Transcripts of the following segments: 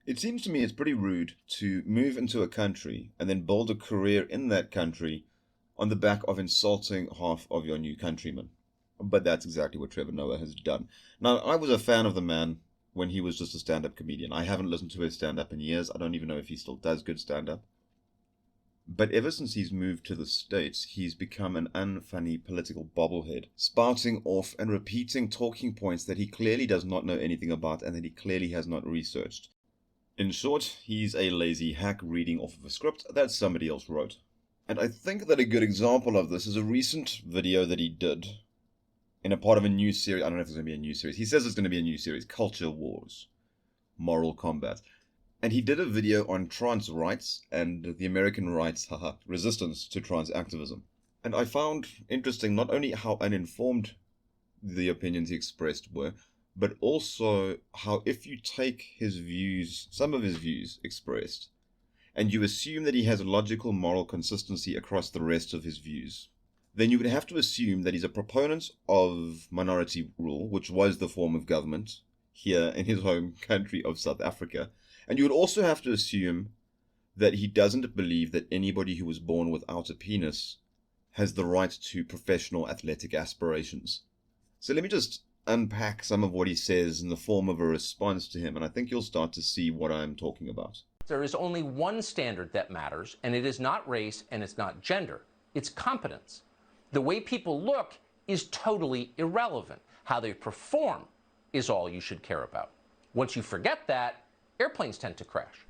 It seems to me it's pretty rude to move into a country and then build a career in that country on the back of insulting half of your new countrymen. But that's exactly what Trevor Noah has done. Now, I was a fan of the man when he was just a stand-up comedian. I haven't listened to his stand-up in years. I don't even know if he still does good stand-up. But ever since he's moved to the States, he's become an unfunny political bobblehead, spouting off and repeating talking points that he clearly does not know anything about and that he clearly has not researched. In short, he's a lazy hack reading off of a script that somebody else wrote. And I think that a good example of this is a recent video that he did in a part of a new series. I don't know if it's going to be a new series. He says it's going to be a new series, Culture Wars, Moral Combat. And he did a video on trans rights and the American rights, resistance to trans activism. And I found interesting not only how uninformed the opinions he expressed were, but also how if you take his views, some of his views expressed, and you assume that he has logical moral consistency across the rest of his views, then you would have to assume that he's a proponent of minority rule, which was the form of government here in his home country of South Africa. And you would also have to assume that he doesn't believe that anybody who was born without a penis has the right to professional athletic aspirations. So let me just unpack some of what he says in the form of a response to him, and I think you'll start to see what I'm talking about. There is only one standard that matters, and it is not race and it's not gender. It's competence. The way people look is totally irrelevant. How they perform is all you should care about. Once you forget that, airplanes tend to crash.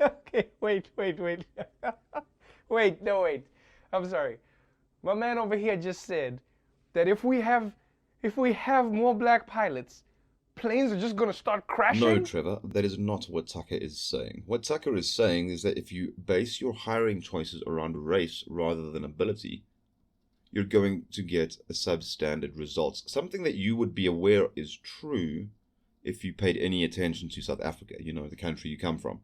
Okay, wait. Wait. I'm sorry. My man over here just said that if we have more black pilots, planes are just going to start crashing? No, Trevor, that is not what Tucker is saying. What Tucker is saying is that if you base your hiring choices around race rather than ability, you're going to get a substandard results. Something that you would be aware is true if you paid any attention to South Africa, the country you come from.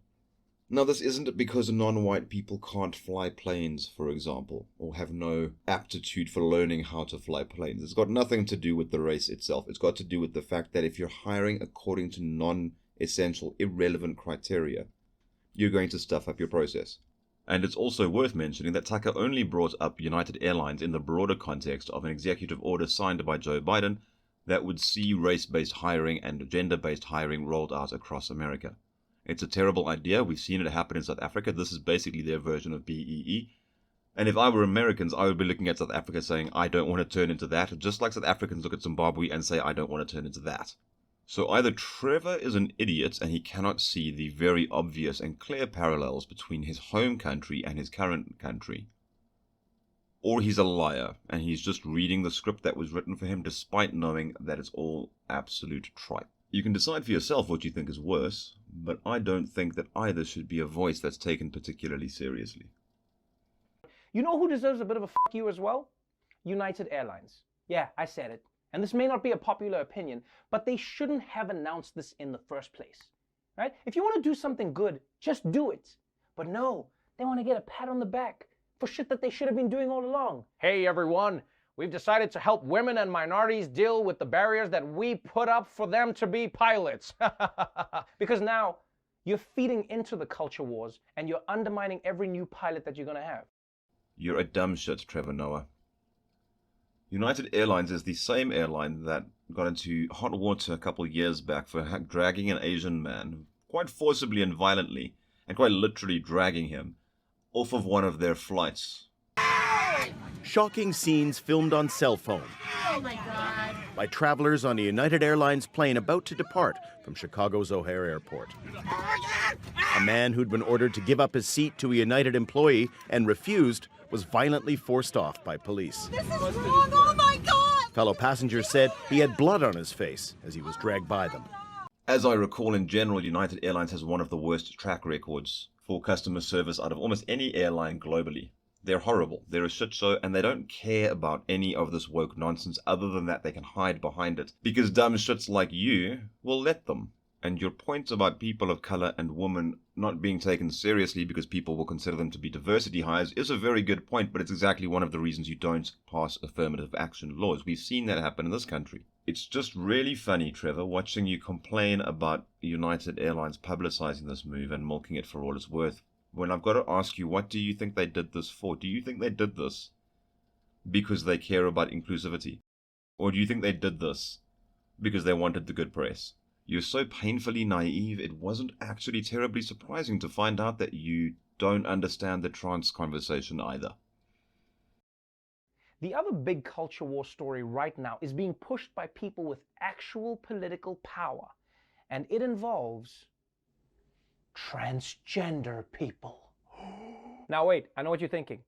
Now, this isn't because non-white people can't fly planes, for example, or have no aptitude for learning how to fly planes. It's got nothing to do with the race itself. It's got to do with the fact that if you're hiring according to non-essential, irrelevant criteria, you're going to stuff up your process. And it's also worth mentioning that Tucker only brought up United Airlines in the broader context of an executive order signed by Joe Biden that would see race-based hiring and gender-based hiring rolled out across America. It's a terrible idea. We've seen it happen in South Africa. This is basically their version of BEE. And if I were Americans, I would be looking at South Africa saying, I don't want to turn into that, just like South Africans look at Zimbabwe and say, I don't want to turn into that. So either Trevor is an idiot and he cannot see the very obvious and clear parallels between his home country and his current country, or he's a liar and he's just reading the script that was written for him despite knowing that it's all absolute tripe. You can decide for yourself what you think is worse, but I don't think that either should be a voice that's taken particularly seriously. You know who deserves a bit of a fuck you as well? United Airlines. Yeah, I said it. And this may not be a popular opinion, but they shouldn't have announced this in the first place. Right? If you want to do something good, just do it. But no, they want to get a pat on the back for shit that they should have been doing all along. Hey everyone, we've decided to help women and minorities deal with the barriers that we put up for them to be pilots. Because now you're feeding into the culture wars and you're undermining every new pilot that you're going to have. You're a dumb shit, Trevor Noah. United Airlines is the same airline that got into hot water a couple of years back for dragging an Asian man, quite forcibly and violently, and quite literally dragging him, off of one of their flights. Shocking scenes filmed on cell phone. Oh my God. By travelers on a United Airlines plane about to depart from Chicago's O'Hare Airport. A man who'd been ordered to give up his seat to a United employee and refused was violently forced off by police. This is wrong, oh my God! Fellow passengers said he had blood on his face as he was dragged by them. As I recall, in general, United Airlines has one of the worst track records for customer service out of almost any airline globally. They're horrible, they're a shit show, and they don't care about any of this woke nonsense other than that they can hide behind it. Because dumb shits like you will let them. And your point about people of color and women not being taken seriously because people will consider them to be diversity hires is a very good point, but it's exactly one of the reasons you don't pass affirmative action laws. We've seen that happen in this country. It's just really funny, Trevor, watching you complain about United Airlines publicizing this move and milking it for all it's worth, when I've got to ask you, what do you think they did this for? Do you think they did this because they care about inclusivity? Or do you think they did this because they wanted the good press? You're so painfully naive, it wasn't actually terribly surprising to find out that you don't understand the trans conversation either. The other big culture war story right now is being pushed by people with actual political power, and it involves transgender people. Now wait, I know what you're thinking.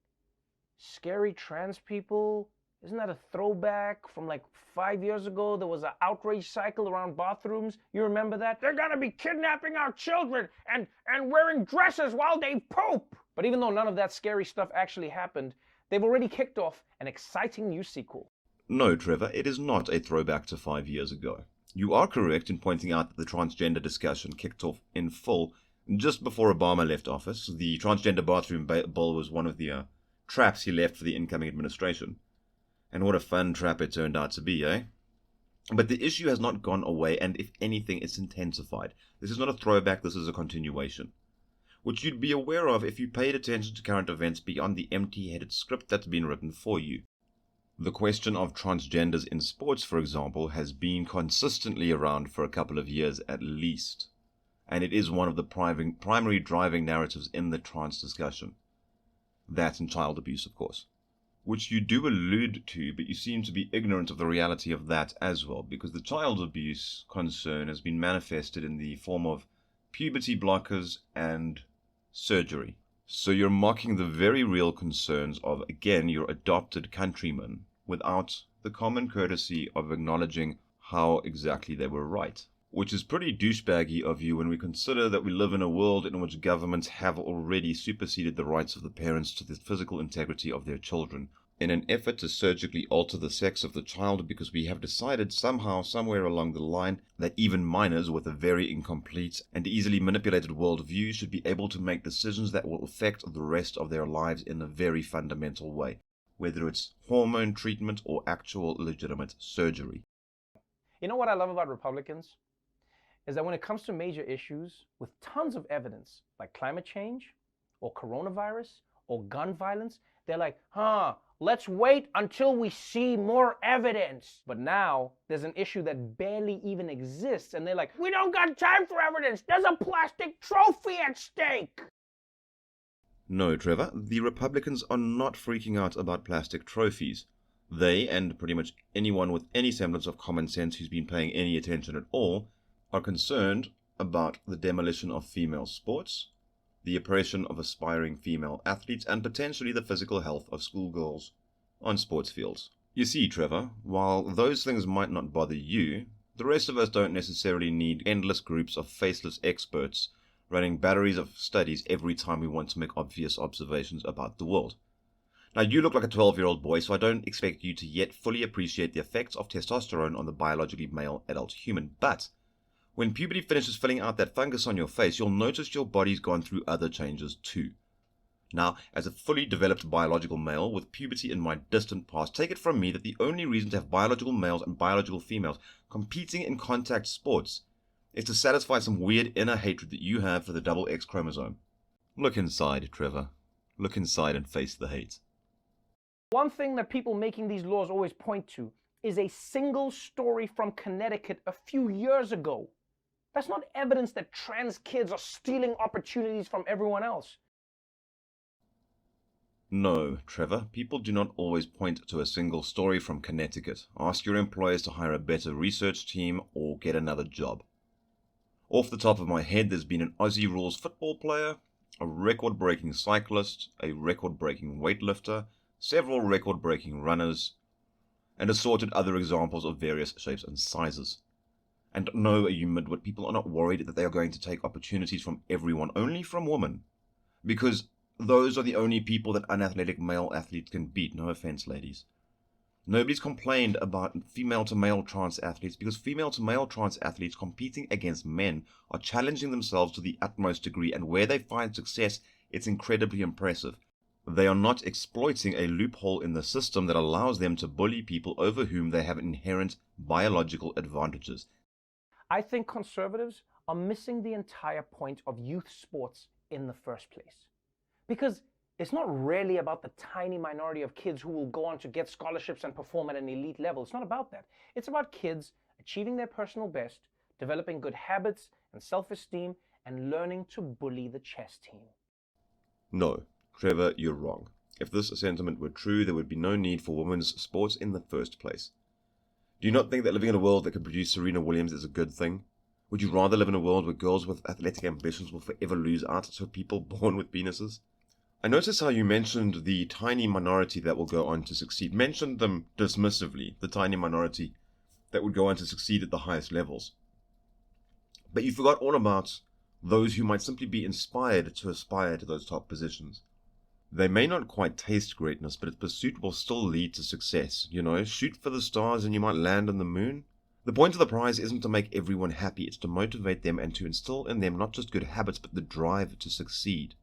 Scary trans people? Isn't that a throwback from like 5 years ago? There was an outrage cycle around bathrooms. You remember that? They're gonna be kidnapping our children and wearing dresses while they poop. But even though none of that scary stuff actually happened, they've already kicked off an exciting new sequel. No, Trevor, it is not a throwback to 5 years ago. You are correct in pointing out that the transgender discussion kicked off in full just before Obama left office. The transgender bathroom bill was one of the traps he left for the incoming administration. And what a fun trap it turned out to be, eh? But the issue has not gone away, and if anything, it's intensified. This is not a throwback, this is a continuation. Which you'd be aware of if you paid attention to current events beyond the empty-headed script that's been written for you. The question of transgenders in sports, for example, has been consistently around for a couple of years at least. And it is one of the primary driving narratives in the trans discussion. That and child abuse, of course. Which you do allude to, but you seem to be ignorant of the reality of that as well, because the child abuse concern has been manifested in the form of puberty blockers and surgery. So you're mocking the very real concerns of, again, your adopted countrymen without the common courtesy of acknowledging how exactly they were right. Which is pretty douchebaggy of you when we consider that we live in a world in which governments have already superseded the rights of the parents to the physical integrity of their children in an effort to surgically alter the sex of the child, because we have decided somehow, somewhere along the line, that even minors with a very incomplete and easily manipulated worldview should be able to make decisions that will affect the rest of their lives in a very fundamental way, whether it's hormone treatment or actual legitimate surgery. You know what I love about Republicans? Is that when it comes to major issues with tons of evidence, like climate change, or coronavirus, or gun violence, they're like, let's wait until we see more evidence. But now, there's an issue that barely even exists, and they're like, we don't got time for evidence, there's a plastic trophy at stake! No, Trevor, the Republicans are not freaking out about plastic trophies. They, and pretty much anyone with any semblance of common sense who's been paying any attention at all, are concerned about the demolition of female sports, the oppression of aspiring female athletes, and potentially the physical health of schoolgirls on sports fields. You see, Trevor, while those things might not bother you, the rest of us don't necessarily need endless groups of faceless experts running batteries of studies every time we want to make obvious observations about the world. Now, you look like a 12-year-old boy, so I don't expect you to yet fully appreciate the effects of testosterone on the biologically male adult human, but when puberty finishes filling out that fungus on your face, you'll notice your body's gone through other changes too. Now, as a fully developed biological male with puberty in my distant past, take it from me that the only reason to have biological males and biological females competing in contact sports is to satisfy some weird inner hatred that you have for the double X chromosome. Look inside, Trevor. Look inside and face the hate. One thing that people making these laws always point to is a single story from Connecticut a few years ago. That's not evidence that trans kids are stealing opportunities from everyone else. No, Trevor, people do not always point to a single story from Connecticut. Ask your employers to hire a better research team or get another job. Off the top of my head, there's been an Aussie rules football player, a record-breaking cyclist, a record-breaking weightlifter, several record-breaking runners, and assorted other examples of various shapes and sizes. And no, you midwit, people are not worried that they are going to take opportunities from everyone, only from women. Because those are the only people that unathletic male athletes can beat. No offense, ladies. Nobody's complained about female-to-male trans athletes because female-to-male trans athletes competing against men are challenging themselves to the utmost degree, and where they find success, it's incredibly impressive. They are not exploiting a loophole in the system that allows them to bully people over whom they have inherent biological advantages. I think conservatives are missing the entire point of youth sports in the first place. Because it's not really about the tiny minority of kids who will go on to get scholarships and perform at an elite level. It's not about that. It's about kids achieving their personal best, developing good habits and self-esteem, and learning to bully the chess team. No, Trevor, you're wrong. If this sentiment were true, there would be no need for women's sports in the first place. Do you not think that living in a world that could produce Serena Williams is a good thing? Would you rather live in a world where girls with athletic ambitions will forever lose out to people born with penises? I notice how you mentioned the tiny minority that will go on to succeed. Mentioned them dismissively, the tiny minority that would go on to succeed at the highest levels. But you forgot all about those who might simply be inspired to aspire to those top positions. They may not quite taste greatness, but its pursuit will still lead to success. You know, shoot for the stars and you might land on the moon. The point of the prize isn't to make everyone happy, it's to motivate them and to instill in them not just good habits, but the drive to succeed.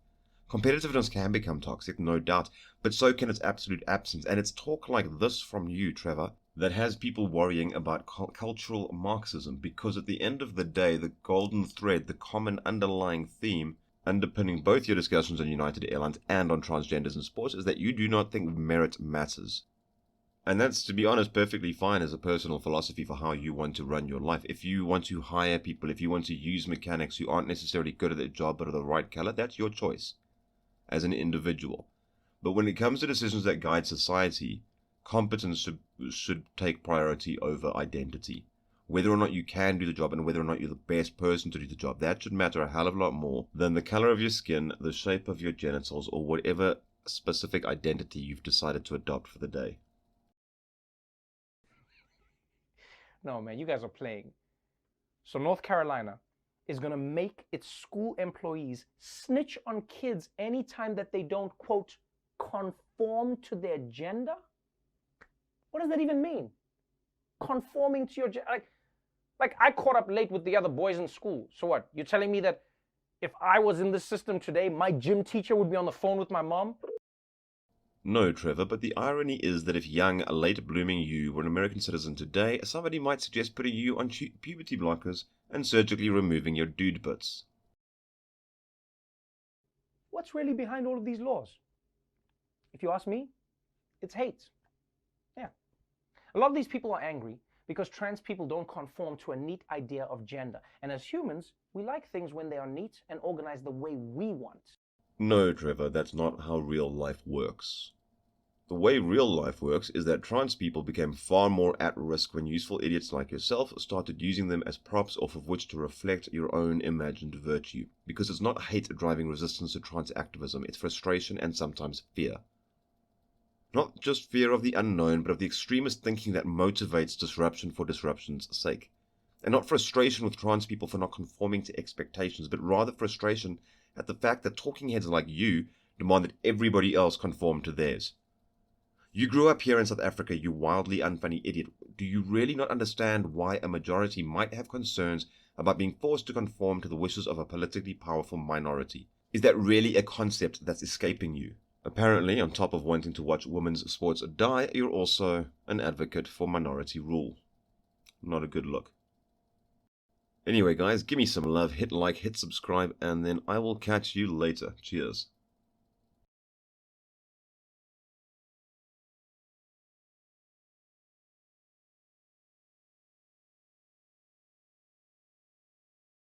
Competitiveness can become toxic, no doubt, but so can its absolute absence. And it's talk like this from you, Trevor, that has people worrying about cultural Marxism, because at the end of the day, the golden thread, the common underlying theme underpinning both your discussions on United Airlines and on transgenders in sports is that you do not think merit matters. And that's, to be honest, perfectly fine as a personal philosophy for how you want to run your life. If you want to hire people, if you want to use mechanics who aren't necessarily good at their job but are the right color, that's your choice as an individual. But when it comes to decisions that guide society, competence should take priority over identity. Whether or not you can do the job and whether or not you're the best person to do the job, that should matter a hell of a lot more than the color of your skin, the shape of your genitals, or whatever specific identity you've decided to adopt for the day. No, man, you guys are playing. So North Carolina is going to make its school employees snitch on kids anytime that they don't, quote, conform to their gender? What does that even mean? Conforming to your gender? Like I caught up late with the other boys in school. So what? You're telling me that if I was in this system today, my gym teacher would be on the phone with my mom? No, Trevor, but the irony is that if young, late-blooming you were an American citizen today, somebody might suggest putting you on puberty blockers and surgically removing your dude bits. What's really behind all of these laws? If you ask me, it's hate. Yeah. A lot of these people are angry because trans people don't conform to a neat idea of gender. And as humans, we like things when they are neat and organized the way we want. No, Trevor, that's not how real life works. The way real life works is that trans people became far more at risk when useful idiots like yourself started using them as props off of which to reflect your own imagined virtue. Because it's not hate driving resistance to trans activism, it's frustration and sometimes fear. Not just fear of the unknown, but of the extremist thinking that motivates disruption for disruption's sake. And not frustration with trans people for not conforming to expectations, but rather frustration at the fact that talking heads like you demand that everybody else conform to theirs. You grew up here in South Africa, you wildly unfunny idiot. Do you really not understand why a majority might have concerns about being forced to conform to the wishes of a politically powerful minority? Is that really a concept that's escaping you? Apparently, on top of wanting to watch women's sports die, you're also an advocate for minority rule. Not a good look. Anyway, guys, give me some love, hit like, hit subscribe, and then I will catch you later. Cheers.